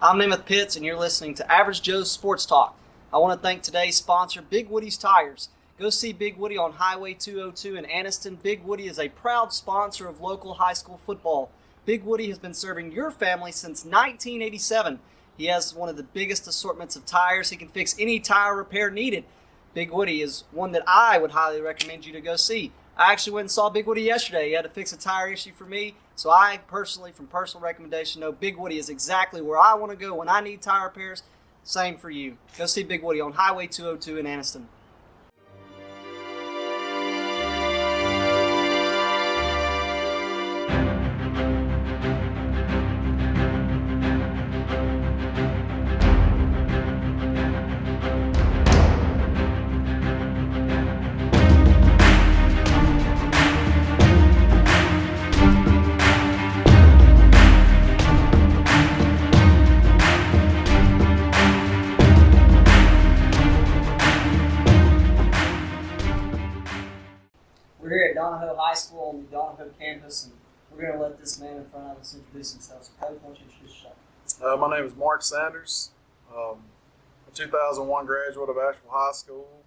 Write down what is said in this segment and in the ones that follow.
I'm Emmett Pitts, and you're listening to Average Joe's Sports Talk. I want to thank today's sponsor, Big Woody's Tires. Go see Big Woody on Highway 202 in Anniston. Big Woody is a proud sponsor of local high school football. Big Woody has been serving your family since 1987. He has one of the biggest assortments of tires. He can fix any tire repair needed. Big Woody is one that I would highly recommend you to go see. I actually went and saw Big Woody yesterday. He had to fix a tire issue for me. So I personally, from personal recommendation, know Big Woody is exactly where I want to go when I need tire repairs. Same for you. Go see Big Woody on Highway 202 in Anniston. We're here at Donoho High School on the Donoho campus, and we're going to let this man in front of us introduce himself. So, Coach, why don't you introduce yourself? My name is Mark Sanders. A 2001 graduate of Asheville High School.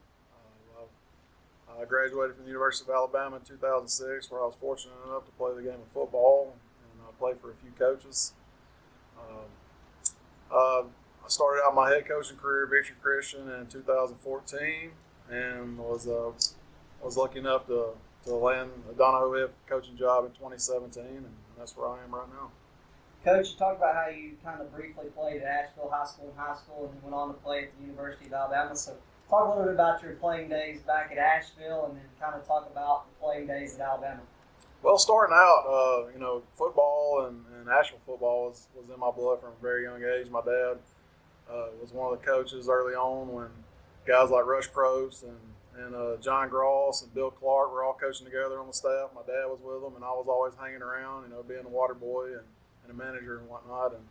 I graduated from the University of Alabama in 2006, where I was fortunate enough to play the game of football and play for a few coaches. I started out my head coaching career at Victory Christian in 2014, and was lucky enough to land a Donoho head coaching job in 2017, and that's where I am right now. Coach, you talked about how you kind of briefly played at Asheville High School in high school and then went on to play at the University of Alabama. So talk a little bit about your playing days back at Asheville and then kind of talk about the playing days at Alabama. Well, starting out, football and Asheville football was in my blood from a very young age. My dad was one of the coaches early on when guys like Rush Probst and John Gross and Bill Clark were all coaching together on the staff. My dad was with them, and I was always hanging around, being a water boy and a manager and whatnot. And,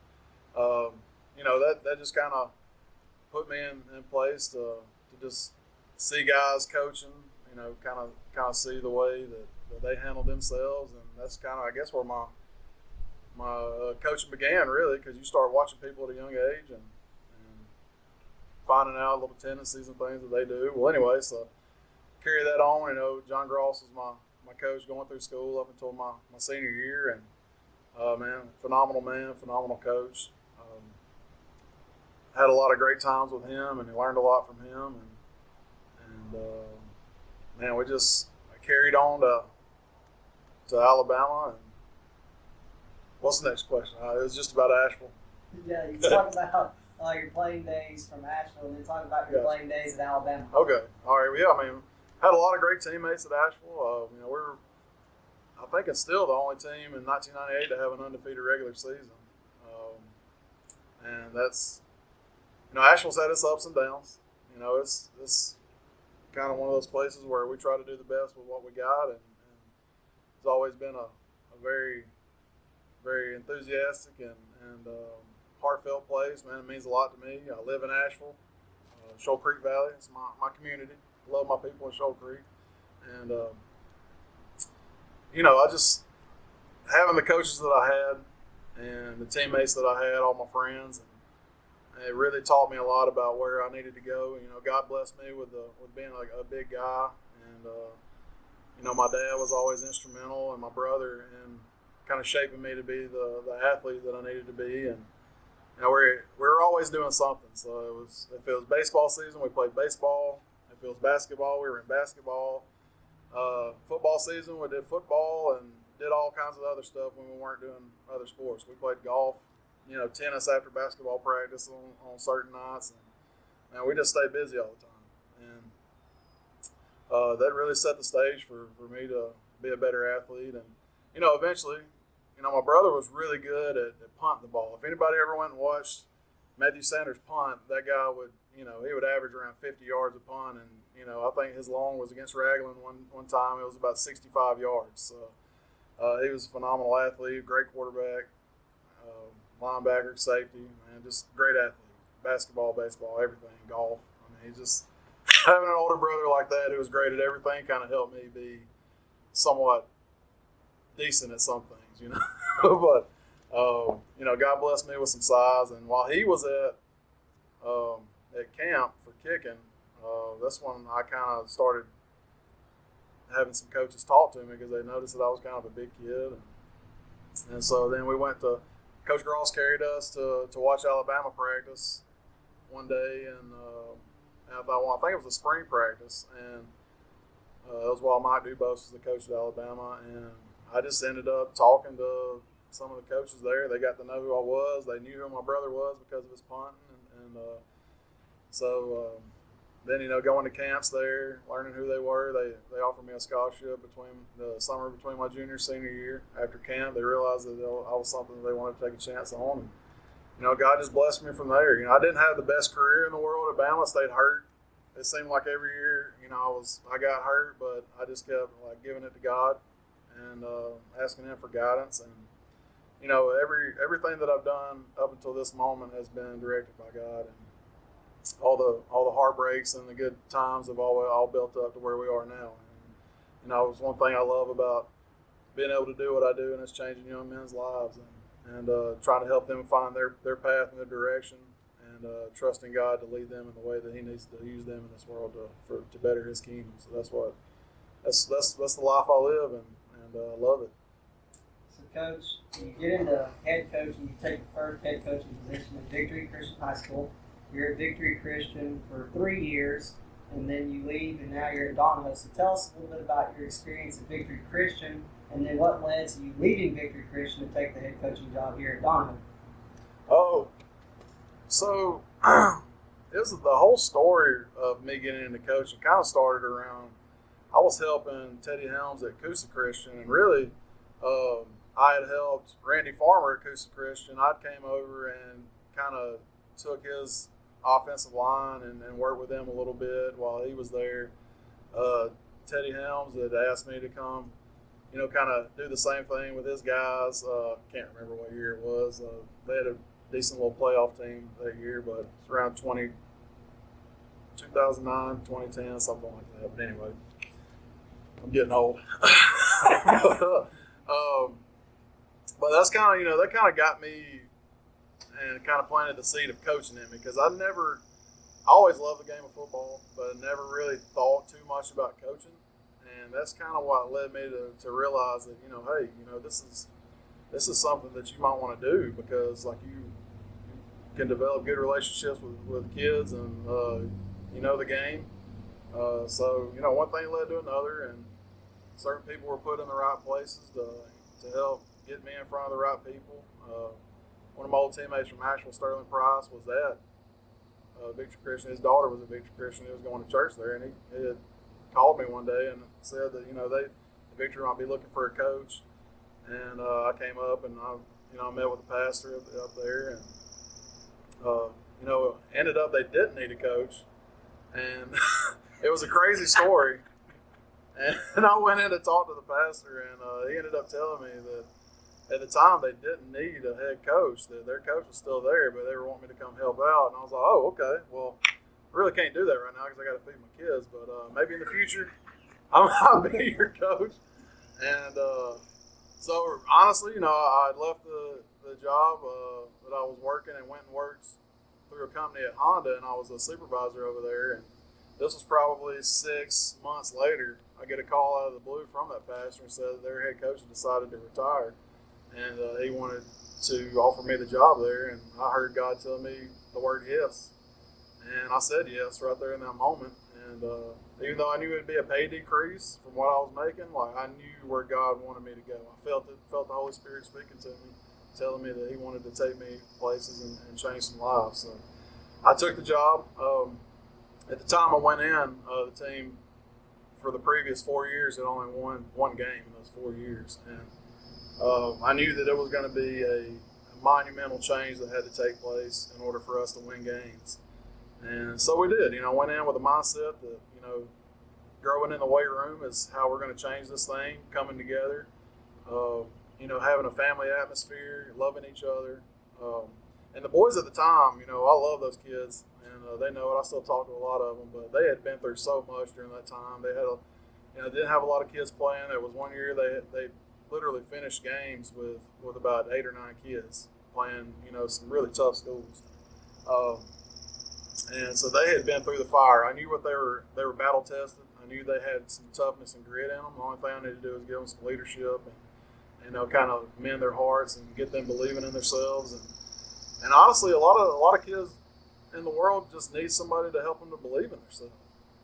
that just kind of put me in place to just see guys coaching, kind of see the way that they handle themselves. And that's kind of, I guess, where my coaching began, really, because you start watching people at a young age and finding out little tendencies and things that they do. Well, anyway, so carry that on. John Gross was my coach going through school up until my senior year, and phenomenal coach. Had a lot of great times with him, and learned a lot from him. And we just carried on to Alabama. And what's the next question? It was just about Asheville. Yeah, you can talk about your playing days from Asheville, and then talk about your playing days at Alabama. Okay. All right. Well, yeah, had a lot of great teammates at Asheville. We're, I think it's still the only team in 1998 to have an undefeated regular season. And that's, Asheville's had its ups and downs. It's kind of one of those places where we try to do the best with what we got, and it's always been a very, very enthusiastic and heartfelt place. Man, it means a lot to me. I live in Asheville, Shoal Creek Valley. It's my community. I love my people in Shoal Creek. And, I just, having the coaches that I had and the teammates that I had, all my friends, and it really taught me a lot about where I needed to go. God blessed me with being a big guy. And, my dad was always instrumental, and my brother, in kind of shaping me to be the athlete that I needed to be. And, we were always doing something. So if it was baseball season, we played baseball. If it was basketball, we were in basketball. Football season, we did football and did all kinds of other stuff when we weren't doing other sports. We played golf, tennis after basketball practice on certain nights. And we just stayed busy all the time. And that really set the stage for me to be a better athlete. And, eventually, my brother was really good at punting the ball. If anybody ever went and watched Matthew Sanders punt, that guy would, he would average around 50 yards a punt. And, I think his long was against Raglan one time. It was about 65 yards. So he was a phenomenal athlete, great quarterback, linebacker, safety, and just great athlete. Basketball, baseball, everything, golf. He just, having an older brother like that who was great at everything kind of helped me be somewhat decent at some things, But God blessed me with some size. And while he was at camp for kicking, that's when I kind of started having some coaches talk to me because they noticed that I was kind of a big kid. And so then we went to Coach Gross carried us to watch Alabama practice one day, and I think it was a spring practice, and it was while Mike Dubose was the coach at Alabama, and I just ended up talking to some of the coaches there. They got to know who I was. They knew who my brother was because of his punting, and so then going to camps there, learning who they were. They offered me a scholarship between the summer between my junior and senior year. After camp, they realized that I was something that they wanted to take a chance on. And, God just blessed me from there. I didn't have the best career in the world at Bama. I stayed hurt. It seemed like every year, I got hurt, but I just kept giving it to God and asking Him for guidance. And everything that I've done up until this moment has been directed by God. And all the heartbreaks and the good times have all built up to where we are now. And it was one thing I love about being able to do what I do, and it's changing young men's lives and trying to help them find their path and their direction, and trusting God to lead them in the way that He needs to use them in this world to better His kingdom. So that's the life I live, and love it. So, Coach, you get into head coaching. You take the first head coaching position at Victory Christian High School. You're at Victory Christian for 3 years, and then you leave, and now you're at Donoho. So tell us a little bit about your experience at Victory Christian, and then what led to you leaving Victory Christian to take the head coaching job here at Donoho. Oh, so the whole story of me getting into coaching kind of started around, I was helping Teddy Helms at Coosa Christian, and really I had helped Randy Farmer at Coosa Christian. I came over and kind of took his offensive line and worked with him a little bit while he was there. Teddy Helms had asked me to come, kind of do the same thing with his guys. Can't remember what year it was. They had a decent little playoff team that year, but it's around 2009, 2010, something like that. But anyway, I'm getting old. But that's kind of, that kind of got me and kind of planted the seed of coaching in me, because I always loved the game of football, but never really thought too much about coaching. And that's kind of what led me to realize that, hey, this is something that you might want to do, because you can develop good relationships with kids, and the game. So one thing led to another, and certain people were put in the right places to help get me in front of the right people. One of my old teammates from Asheville, Sterling Price, was at Victory Christian. His daughter was at Victory Christian. He was going to church there, and he had called me one day and said that the Victory might be looking for a coach. And I came up and I met with the pastor up there, and ended up they didn't need a coach, and it was a crazy story. And I went in to talk to the pastor, and he ended up telling me that at the time they didn't need a head coach. Their coach was still there, but they were wanting me to come help out. And I was like, oh, okay. Well, I really can't do that right now because I got to feed my kids. But maybe in the future, I'll be your coach. And so honestly, I left the job that I was working and went and worked through a company at Honda, and I was a supervisor over there. And this was probably 6 months later. I get a call out of the blue from that pastor and said that their head coach had decided to retire. And he wanted to offer me the job there, and I heard God tell me the word yes. And I said yes right there in that moment. And even though I knew it would be a pay decrease from what I was making, I knew where God wanted me to go. I felt the Holy Spirit speaking to me, telling me that He wanted to take me places and change some lives. So I took the job. At the time I went in, the team for the previous 4 years had only won one game in those 4 years. And I knew that it was going to be a monumental change that had to take place in order for us to win games. And so we did. Went in with a mindset that, growing in the weight room is how we're going to change this thing, coming together, having a family atmosphere, loving each other. And the boys at the time, I love those kids, and they know it. I still talk to a lot of them, but they had been through so much during that time. They had didn't have a lot of kids playing. There was one year they literally finished games with about 8 or 9 kids playing, some really tough schools. And so they had been through the fire. I knew what they were battle tested. I knew they had some toughness and grit in them. The only thing I needed to do was give them some leadership and kind of mend their hearts and get them believing in themselves. And honestly, a lot of kids in the world just need somebody to help them to believe in themselves.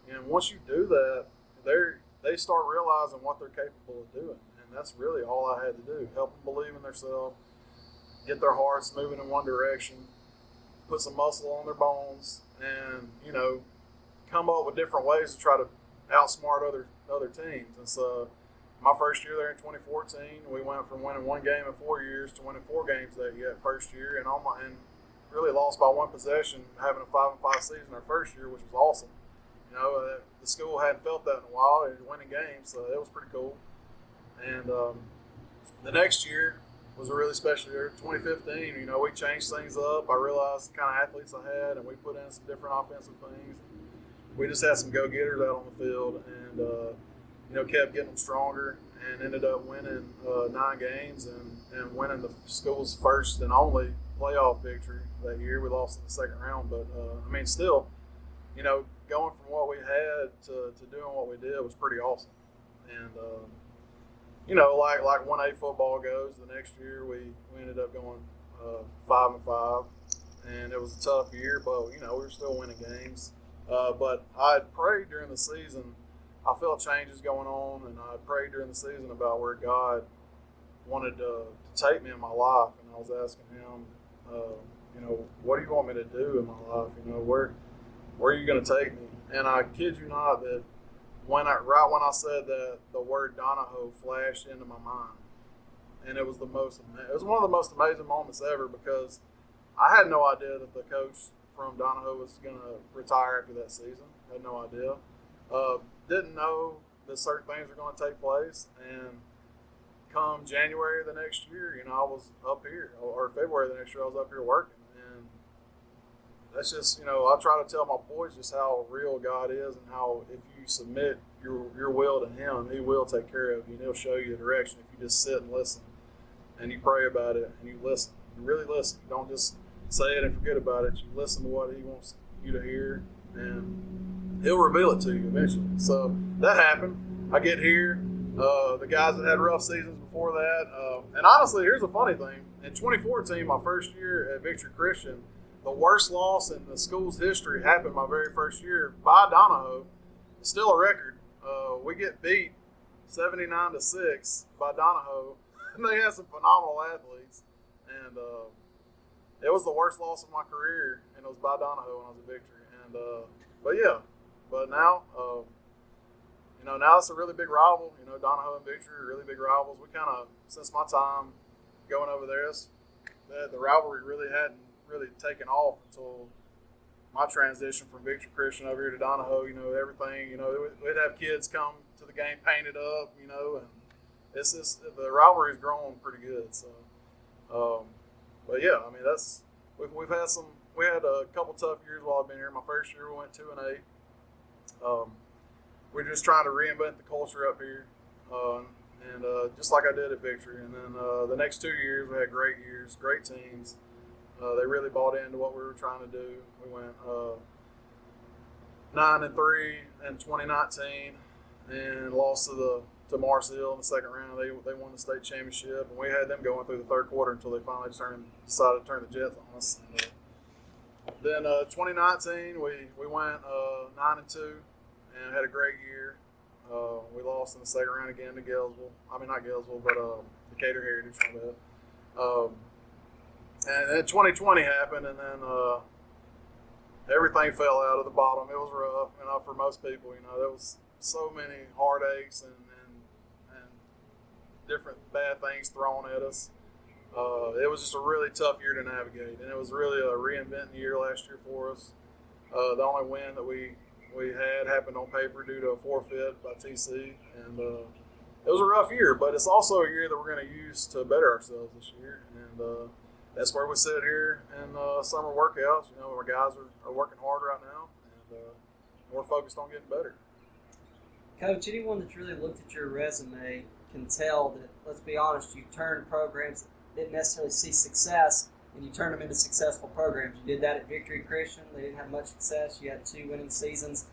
And once you do that, they start realizing what they're capable of doing. And that's really all I had to do: help them believe in themselves, get their hearts moving in one direction, put some muscle on their bones, and come up with different ways to try to outsmart other teams. And so my first year there in 2014, we went from winning 1 game in 4 years to winning 4 games that first year, and really lost by 1 possession, having a 5-5 season our first year, which was awesome. The school hadn't felt that in a while. It was winning games, so it was pretty cool. And the next year was a really special year. 2015, we changed things up. I realized the kind of athletes I had, and we put in some different offensive things. We just had some go-getters out on the field, and kept getting them stronger, and ended up winning 9 games and winning the school's first and only playoff victory that year. We lost in the second round, but still, going from what we had to doing what we did was pretty awesome. And like 1A football goes, the next year we ended up going 5-5, and it was a tough year, but we were still winning games. But I had prayed during the season. I felt changes going on, and I prayed during the season about where God wanted to take me in my life, and I was asking Him, what do you want me to do in my life? Where are you going to take me? And I kid you not that when I said that, the word Donoho flashed into my mind, and it was one of the most amazing moments ever, because I had no idea that the coach from Donoho was going to retire after that season. I had no idea. Didn't know that certain things were going to take place, and come January the next year, I was up here, or February the next year, I was up here working. And that's just, I try to tell my boys just how real God is, and how if you submit your will to Him, He will take care of you, and He'll show you the direction if you just sit and listen, and you pray about it, and you listen. You really listen. You don't just say it and forget about it. You listen to what He wants you to hear, and He'll reveal it to you eventually. So that happened. I get here. The guys that had rough seasons before that. And honestly, here's a funny thing. In 2014, my first year at Victory Christian, the worst loss in the school's history happened my very first year by Donoho. It's still a record. We get beat 79-6 by Donoho. And they had some phenomenal athletes. And it was the worst loss of my career, and it was by Donoho when I was at Victory. And but now, now it's a really big rival. Donoho and Victory are really big rivals. We kind of, since my time going over there, the rivalry really hadn't really taken off until my transition from Victory Christian over here to Donoho. Everything. We'd have kids come to the game painted up. And it's just, the rivalry's grown pretty good. So, but yeah, we've had some. We had a couple tough years while I've been here. My first year we went 2-8. We're just trying to reinvent the culture up here, and just like I did at Victory. And then the next 2 years we had great years, great teams. They really bought into what we were trying to do. We went 9-3 in 2019, and lost to Marshall in the second round. They won the state championship, and we had them going through the third quarter until they finally decided to turn the Jets on us. And, then 2019, we went 9-2 and had a great year. We lost in the second round again to Galesville. Not Galesville, but Decatur Heritage. And then 2020 happened, and then everything fell out of the bottom. It was rough, for most people. There was so many heartaches and different bad things thrown at us. It was just a really tough year to navigate, and it was really a reinventing year last year for us. The only win that we had happened on paper due to a forfeit by TC, and it was a rough year, but it's also a year that we're going to use to better ourselves this year, and that's where we sit here in summer workouts. Our guys are working hard right now, and we're focused on getting better. Coach, anyone that's really looked at your resume can tell that, let's be honest, you turned programs that didn't necessarily see success, and you turned them into successful programs. You did that at Victory Christian. They didn't have much success. You had 2 winning seasons.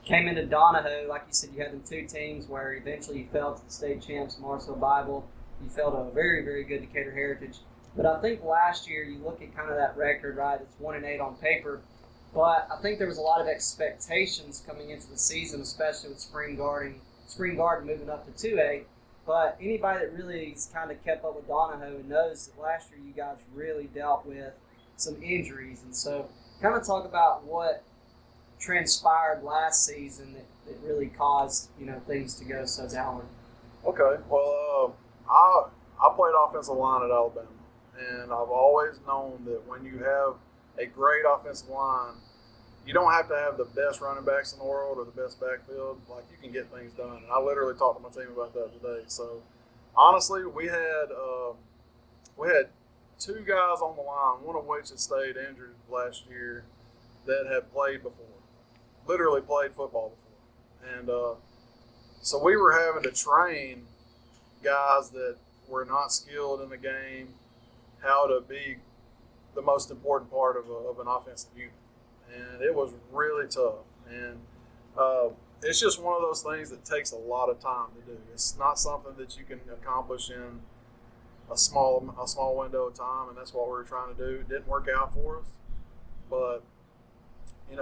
Came into Donoho, like you said, you had them 2 teams where eventually you fell to the state champs, Marshall Bible. You fell to a very, very good Decatur Heritage. But I think last year, you look at kind of that record, right? It's 1-8 on paper. But I think there was a lot of expectations coming into the season, especially with Spring Garden moving up to 2A. But anybody that really has kind of kept up with Donoho and knows that last year you guys really dealt with some injuries. And so kind of talk about what transpired last season that really caused, things to go so downward. Okay. Well, I played offensive line at Alabama, and I've always known that when you have a great offensive line, you don't have to have the best running backs in the world or the best backfield. Like, you can get things done. And I literally talked to my team about that today. So, honestly, we had 2 guys on the line, one of which had stayed injured last year, that had played before, literally played football before. And so we were having to train guys that were not skilled in the game how to be the most important part of an offensive unit. And it was really tough. And it's just one of those things that takes a lot of time to do. It's not something that you can accomplish in a small window of time, and that's what we were trying to do. It didn't work out for us. But,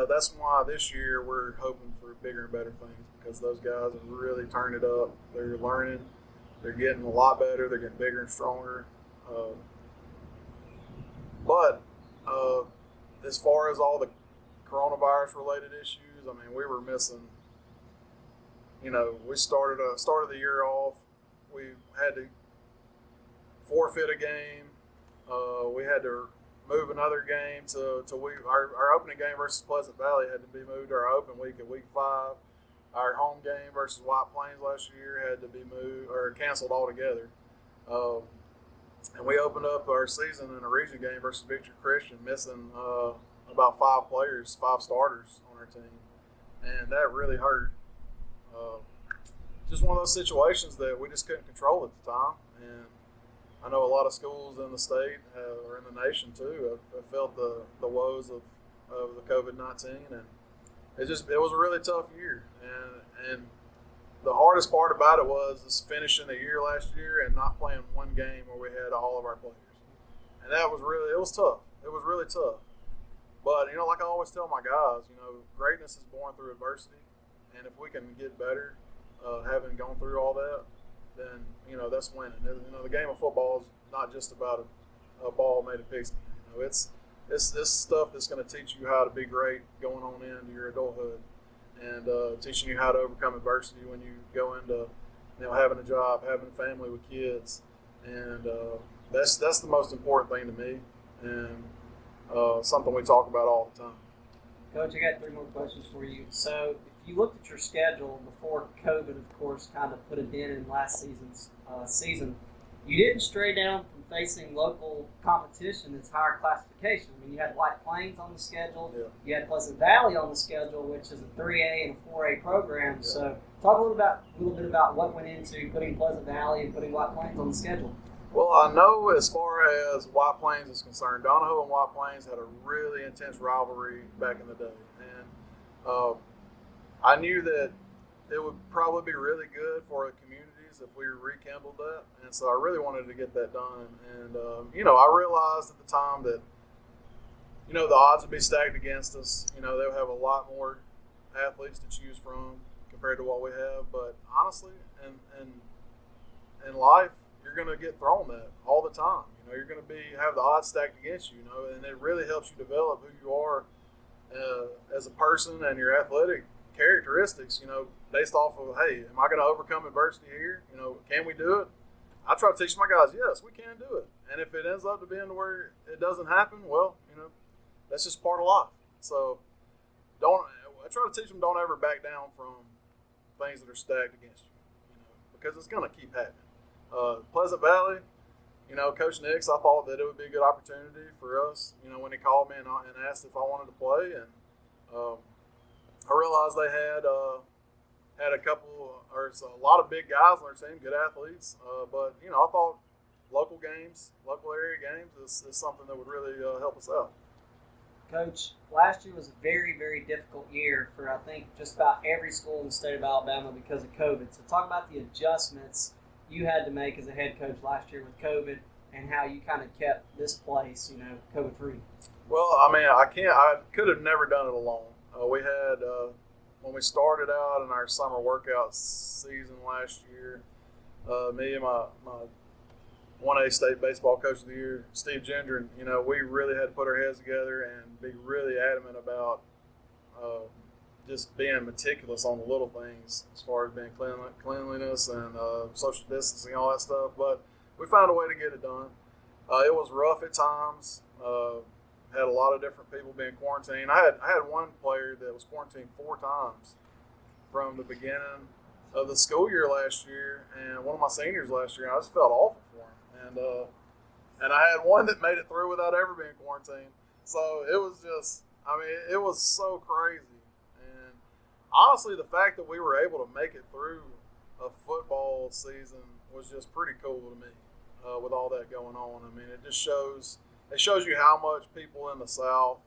that's why this year we're hoping for bigger and better things, because those guys have really turned it up. They're learning. They're getting a lot better. They're getting bigger and stronger. But as far as all the coronavirus-related issues, we were missing. We started the year off. We had to forfeit a game. We had to move another game our opening game versus Pleasant Valley had to be moved to our open week at week 5. Our home game versus White Plains last year had to be moved or canceled altogether. And we opened up our season in a region game versus Victory Christian, missing about 5 starters on our team. And that really hurt. Just one of those situations that we just couldn't control at the time. And I know a lot of schools in the state or in the nation too have felt the woes of the COVID-19. And it was a really tough year. And the hardest part about it was finishing the year last year and not playing one game where we had all of our players. And it was tough. It was really tough. But, like I always tell my guys, greatness is born through adversity. And if we can get better, having gone through all that, then, that's winning. The game of football is not just about a ball made of pigskin. It's this stuff that's going to teach you how to be great going on into your adulthood, and teaching you how to overcome adversity when you go into, having a job, having a family with kids. And that's the most important thing to me, and something we talk about all the time. Coach, I got 3 more questions for you. So if you looked at your schedule before COVID, of course, kind of put a dent in last season's season, you didn't stray down from facing local competition that's higher classification. You had White Plains on the schedule. Yeah. You had Pleasant Valley on the schedule, which is a 3A and a 4A program. Yeah. So talk a little bit about what went into putting Pleasant Valley and putting White Plains on the schedule. Well, I know as far as White Plains is concerned, Donoho and White Plains had a really intense rivalry back in the day. And I knew that it would probably be really good for the communities if we rekindled that. And so I really wanted to get that done. And, I realized at the time that, the odds would be stacked against us. They would have a lot more athletes to choose from compared to what we have. But honestly, in life, you're going to get thrown that all the time. You're going to have the odds stacked against you, and it really helps you develop who you are as a person and your athletic characteristics, based off of, hey, am I going to overcome adversity here? Can we do it? I try to teach my guys, yes, we can do it. And if it ends up to being where it doesn't happen, well, that's just part of life. So I try to teach them, don't ever back down from things that are stacked against you, because it's going to keep happening. Pleasant Valley, Coach Nix, I thought that it would be a good opportunity for us, when he called me and asked if I wanted to play. And I realized they had there's a lot of big guys on their team, good athletes. But I thought local area games is something that would really help us out. Coach, last year was a very, very difficult year for, I think, just about every school in the state of Alabama because of COVID. So talk about the adjustments you had to make as a head coach last year with COVID and how you kind of kept this place, COVID-free. Well, I could have never done it alone. We had, when we started out in our summer workout season last year, me and my 1A state baseball coach of the year, Steve Gendron, we really had to put our heads together and be really adamant about just being meticulous on the little things as far as being cleanliness and social distancing, all that stuff. But we found a way to get it done. It was rough at times. Had a lot of different people being quarantined. I had one player that was quarantined 4 times from the beginning of the school year last year, and one of my seniors last year. I just felt awful for him. And I had one that made it through without ever being quarantined. So it was just, it was so crazy. And honestly, the fact that we were able to make it through a football season was just pretty cool to me with all that going on. It just shows you how much people in the South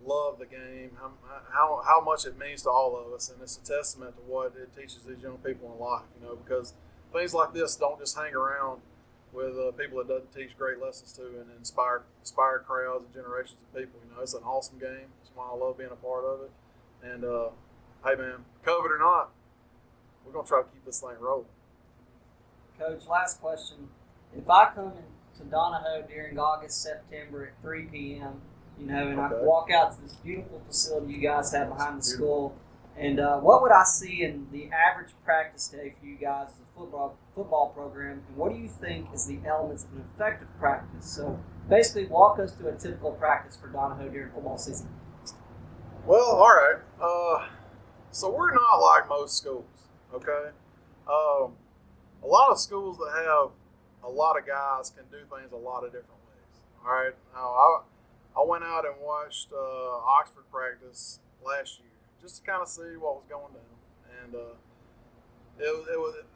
love the game, how much it means to all of us. And it's a testament to what it teaches these young people in life, because things like this don't just hang around with people it doesn't teach great lessons to and inspire crowds and generations of people. It's an awesome game. That's why I love being a part of it. And, hey, man, COVID or not, we're going to try to keep this thing rolling. Coach, last question. If I come to Donoho during August, September at 3 p.m., and I walk out to this beautiful facility you guys have behind the school, and what would I see in the average practice day for you guys as a football program, and what do you think is the elements of an effective practice? So basically walk us through a typical practice for Donoho during football season. Well, all right. So we're not like most schools, okay? A lot of schools that have a lot of guys can do things a lot of different ways, all right? Now, I went out and watched Oxford practice last year just to kind of see what was going down. And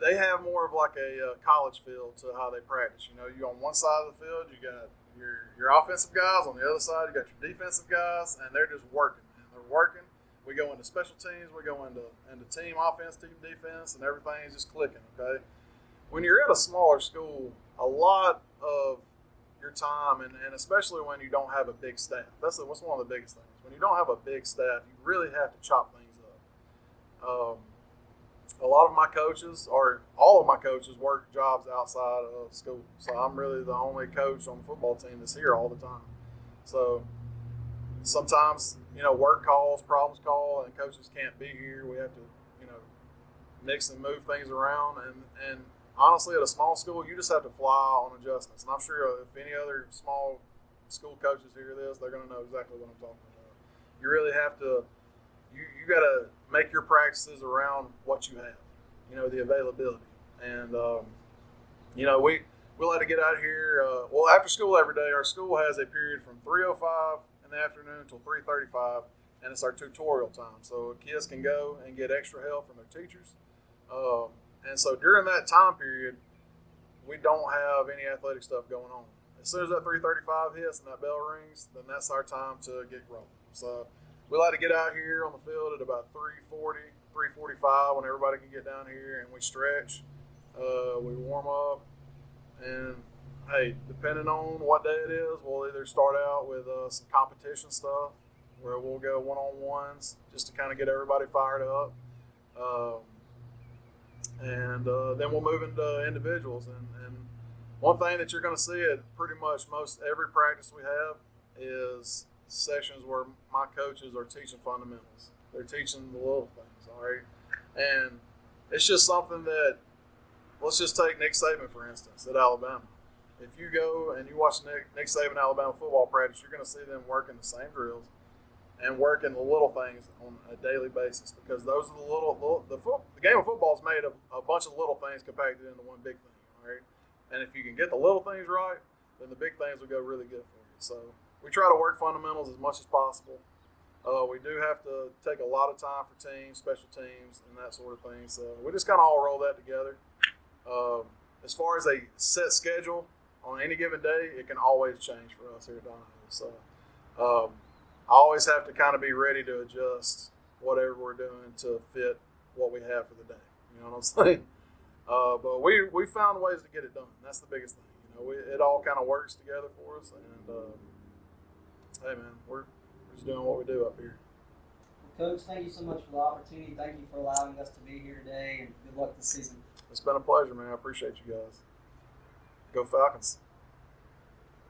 they have more of like a college feel to how they practice. You on one side of the field, you got your offensive guys. On the other side, you got your defensive guys, and they're just working. Man. They're working. We go into special teams. We go into team offense, team defense, and everything is just clicking, okay? When you're at a smaller school, a lot of your time, and especially when you don't have a big staff, that's one of the biggest things. When you don't have a big staff, you really have to chop things up. A lot of my coaches, or all of my coaches, work jobs outside of school. So I'm really the only coach on the football team that's here all the time. So sometimes, work calls, problems call, and coaches can't be here. We have to, mix and move things around. And honestly, at a small school, you just have to fly on adjustments. And I'm sure if any other small school coaches hear this, they're going to know exactly what I'm talking about. You really have to, you got to make your practices around what you have, the availability. And, we like to get out here. After school every day, our school has a period from 3:05 in the afternoon until 3:35, and it's our tutorial time. So kids can go and get extra help from their teachers. And so during that time period, we don't have any athletic stuff going on. As soon as that 3:35 hits and that bell rings, then that's our time to get rolling. So we like to get out here on the field at about 3:40, 3:45 when everybody can get down here, and we stretch, we warm up, and hey, depending on what day it is, we'll either start out with some competition stuff where we'll go one-on-ones just to kind of get everybody fired up. And then we'll move into individuals. And one thing that you're going to see at pretty much most every practice we have is sessions where my coaches are teaching fundamentals. They're teaching the little things, all right? And it's just something that, let's just take Nick Saban, for instance, at Alabama. If you go and you watch Nick Saban Alabama football practice, you're going to see them working the same drills and working the little things on a daily basis, because those are the game of football is made of a bunch of little things compacted into one big thing, all right? And if you can get the little things right, then the big things will go really good for you. So we try to work fundamentals as much as possible. We do have to take a lot of time for teams, special teams, and that sort of thing. So we just kind of all roll that together. As far as a set schedule on any given day, it can always change for us here at Donoho. So I always have to kind of be ready to adjust whatever we're doing to fit what we have for the day. You know what I'm saying? But we found ways to get it done. That's the biggest thing. It all kind of works together for us. And hey, man, we're just doing what we do up here. Coach, thank you so much for the opportunity. Thank you for allowing us to be here today, and good luck this season. It's been a pleasure, man. I appreciate you guys. Go Falcons.